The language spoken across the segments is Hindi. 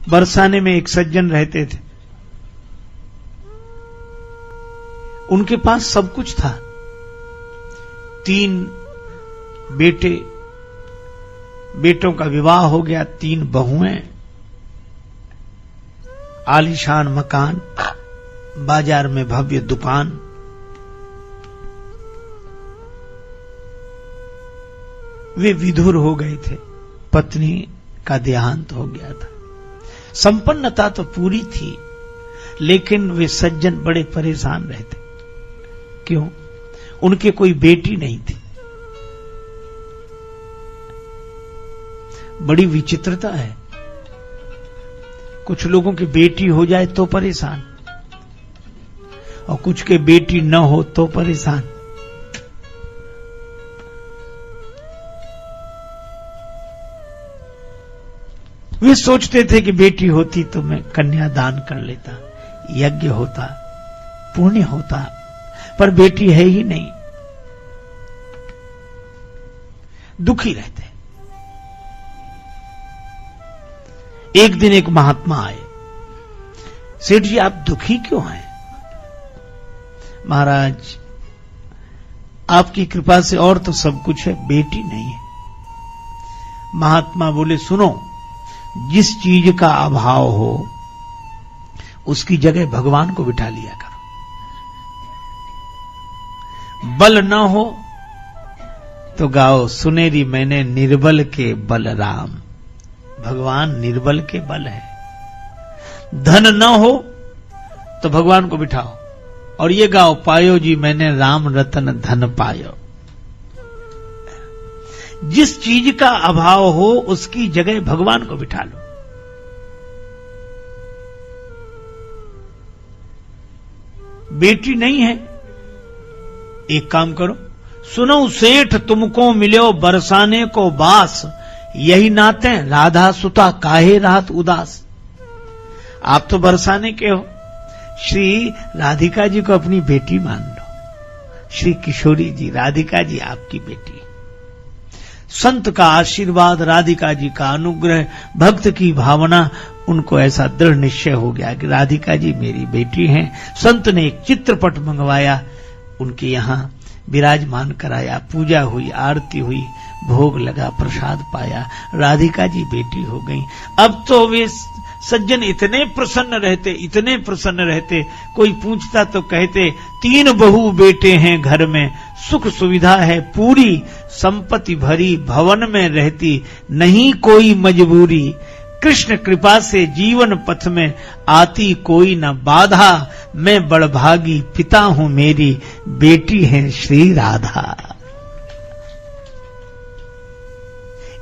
बरसाने में एक सज्जन रहते थे। उनके पास सब कुछ था, 3 बेटे, बेटों का विवाह हो गया, 3 बहुएं, आलीशान मकान, बाजार में भव्य दुकान। वे विधुर हो गए थे, पत्नी का देहांत हो गया था। संपन्नता तो पूरी थी, लेकिन वे सज्जन बड़े परेशान रहते। क्यों? उनके कोई बेटी नहीं थी। बड़ी विचित्रता है, कुछ लोगों की बेटी हो जाए तो परेशान, और कुछ के बेटी न हो तो परेशान। वे सोचते थे कि बेटी होती तो मैं कन्यादान कर लेता, यज्ञ होता, पुण्य होता, पर बेटी है ही नहीं। दुखी रहते। एक दिन एक महात्मा आए। सेठ जी, आप दुखी क्यों हैं? महाराज, आपकी कृपा से और तो सब कुछ है, बेटी नहीं है। महात्मा बोले, सुनो, जिस चीज का अभाव हो उसकी जगह भगवान को बिठा लिया करो। बल न हो तो गाओ, सुनेरी मैंने निर्बल के बलराम। भगवान निर्बल के बल है। धन न हो तो भगवान को बिठाओ, और ये गाओ, पायो जी मैंने राम रतन धन पायो। जिस चीज का अभाव हो उसकी जगह भगवान को बिठा लो। बेटी नहीं है, एक काम करो, सुनो सेठ तुमको मिलो बरसाने को बास, यही नाते राधा सुता काहे रात उदास। आप तो बरसाने के हो, श्री राधिका जी को अपनी बेटी मान लो। श्री किशोरी जी, राधिका जी आपकी बेटी। संत का आशीर्वाद, राधिका जी का अनुग्रह, भक्त की भावना, उनको ऐसा दृढ़ निश्चय हो गया कि राधिका जी मेरी बेटी हैं। संत ने एक चित्रपट मंगवाया, उनके यहां विराजमान कराया, पूजा हुई, आरती हुई, भोग लगा, प्रसाद पाया, राधिका जी बेटी हो गई। अब तो वे सज्जन इतने प्रसन्न रहते, कोई पूछता तो कहते 3 बहू बेटे हैं घर में, सुख सुविधा है पूरी, संपत्ति भरी भवन में रहती, नहीं कोई मजबूरी, कृष्ण कृपा से जीवन पथ में आती कोई न बाधा, मैं बड़भागी पिता हूं मेरी बेटी है श्री राधा।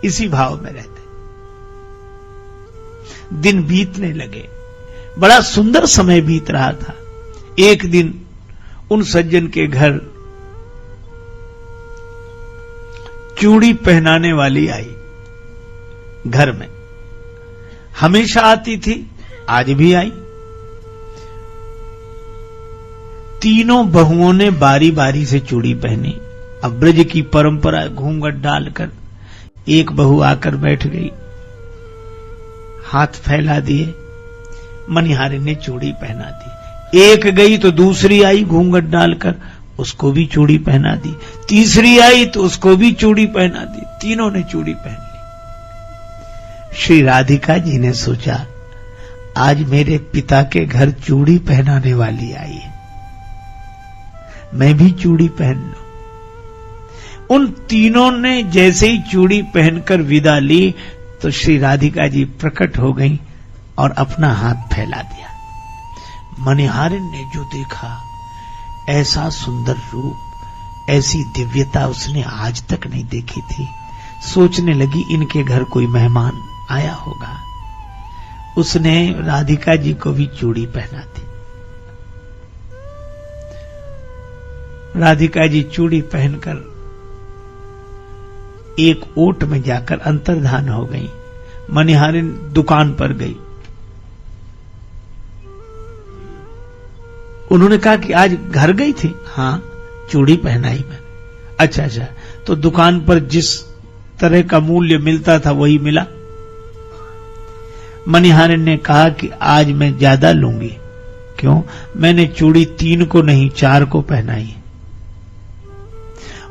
इसी भाव में रहते। दिन बीतने लगे, बड़ा सुंदर समय बीत रहा था। एक दिन उन सज्जन के घर चूड़ी पहनाने वाली आई। घर में हमेशा आती थी, आज भी आई। तीनों बहुओं ने बारी बारी से चूड़ी पहनी। अब ब्रज की परंपरा, घूंघट डालकर एक बहू आकर बैठ गई, हाथ फैला दिए, मनिहारी ने चूड़ी पहना दी। एक गई तो दूसरी आई घूंघट डालकर, उसको भी चूड़ी पहना दी। तीसरी आई तो उसको भी चूड़ी पहना दी। तीनों ने चूड़ी पहन ली। श्री राधिका जी ने सोचा, आज मेरे पिता के घर चूड़ी पहनाने वाली आई है, मैं भी चूड़ी पहन लूं। उन तीनों ने जैसे ही चूड़ी पहनकर विदा ली तो श्री राधिका जी प्रकट हो गईं और अपना हाथ फैला दिया। मनिहारिन ने जो देखा, ऐसा सुंदर रूप, ऐसी दिव्यता उसने आज तक नहीं देखी थी। सोचने लगी इनके घर कोई मेहमान आया होगा। उसने राधिका जी को भी चूड़ी पहना दी। राधिका जी चूड़ी पहनकर एक ओट में जाकर अंतर्धान हो गई। मनिहारिन दुकान पर गई। उन्होंने कहा कि आज घर गई थी? हाँ, चूड़ी पहनाई मैंने। अच्छा, तो दुकान पर जिस तरह का मूल्य मिलता था वही मिला? मनिहारिन ने कहा कि आज मैं ज्यादा लूंगी। क्यों? मैंने चूड़ी 3 को नहीं 4 को पहनाई।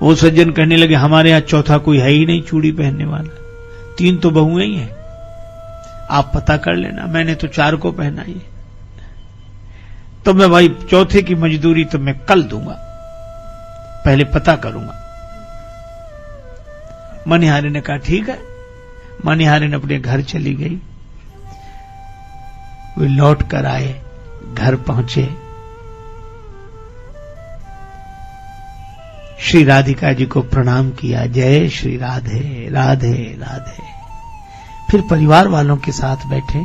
वो सज्जन कहने लगे हमारे यहां चौथा कोई है ही नहीं चूड़ी पहनने वाला, 3 तो बहुएं ही हैं, आप पता कर लेना, मैंने तो 4 को पहनाई। तो मैं भाई चौथे की मजदूरी तो मैं कल दूंगा, पहले पता करूंगा। मनिहारिन ने कहा ठीक है। मनिहारिन अपने घर चली गई। वे लौट कर आए, घर पहुंचे। श्री राधिका जी को प्रणाम किया, जय श्री राधे राधे राधे। फिर परिवार वालों के साथ बैठे।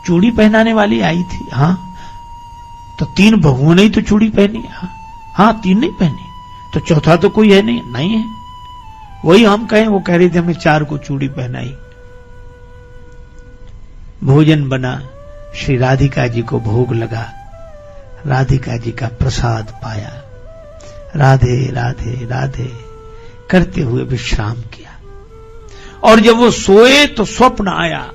चूड़ी पहनाने वाली आई थी, हां, तो 3 बहुओं ने ही तो चूड़ी पहनी। हाँ 3 नहीं पहनी, तो चौथा तो कोई है नहीं। नहीं है, वही हम कहें, वो कह रही थी हमें 4 को चूड़ी पहनाई। भोजन बना, श्री राधिका जी को भोग लगा, राधिका जी का प्रसाद पाया, राधे राधे राधे करते हुए विश्राम किया। और जब वो सोए तो स्वप्न आया,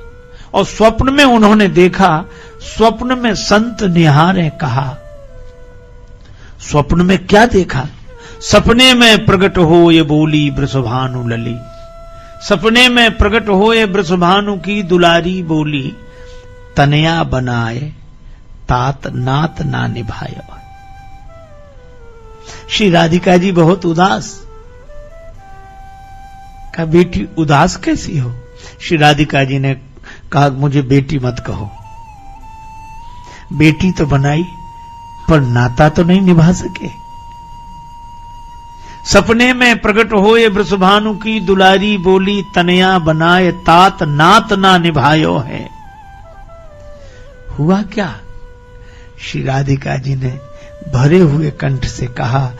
और स्वप्न में उन्होंने देखा, स्वप्न में संत निहारे कहा। स्वप्न में क्या देखा? सपने में प्रकट हो ये बोली वृषभानु लली, सपने में प्रकट हो ये वृषभानु की दुलारी बोली, तनया बनाए तात नात ना निभायो। श्री राधिका जी बहुत उदास। कहा बेटी उदास कैसी हो? श्री राधिका जी ने कहा मुझे बेटी मत कहो, बेटी तो बनाई पर नाता तो नहीं निभा सके। सपने में प्रकट होए वृषभानु की दुलारी बोली, तनया बनाए तात नात ना निभायो है। हुआ क्या? श्री राधिका जी ने भरे हुए कंठ से कहा,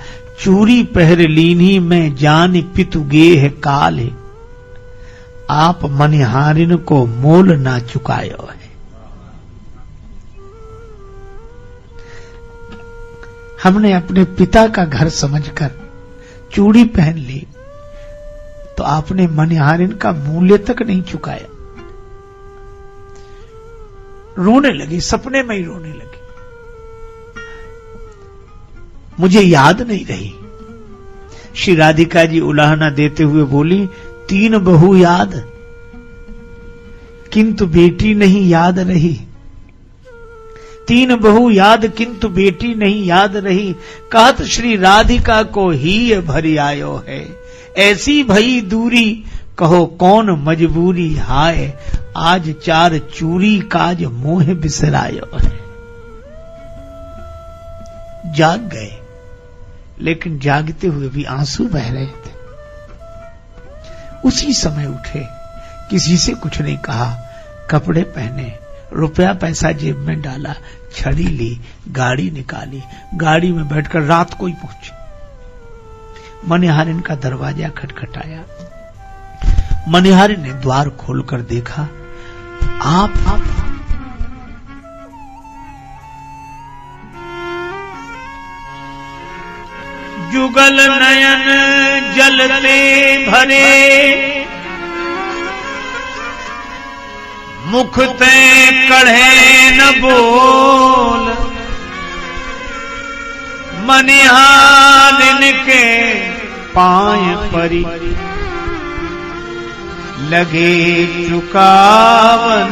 चूरी पहर लीनी में जान पितु गेह काल है, आप मनिहारिन को मोल ना चुकायो है। हमने अपने पिता का घर समझकर चूड़ी पहन ली, तो आपने मनिहारिन का मूल्य तक नहीं चुकाया। रोने लगी, सपने में ही रोने लगी। मुझे याद नहीं रही। श्री राधिका जी उलाहना देते हुए बोली, 3 बहू याद, किंतु बेटी नहीं याद रही। 3 बहू याद किंतु बेटी नहीं याद रही, कहत श्री राधिका को ही भरी आयो है। ऐसी भई दूरी कहो कौन मजबूरी हाय, आज 4 चूरी काज मोह बिसरायो है। जाग गए, लेकिन जागते हुए भी आंसू बह रहे थे। उसी समय उठे, किसी से कुछ नहीं कहा, कपड़े पहने, रुपया पैसा जेब में डाला, छड़ी ली, गाड़ी निकाली, गाड़ी में बैठकर रात को ही पहुंचे। मनिहारिन का दरवाजा खटखटाया। मनिहारिन ने द्वार खोलकर देखा, आप जुगल नयन जलते भरे, मुख ते कढ़े न बोल, मनिहारिन के पांय परी लगे चुकावन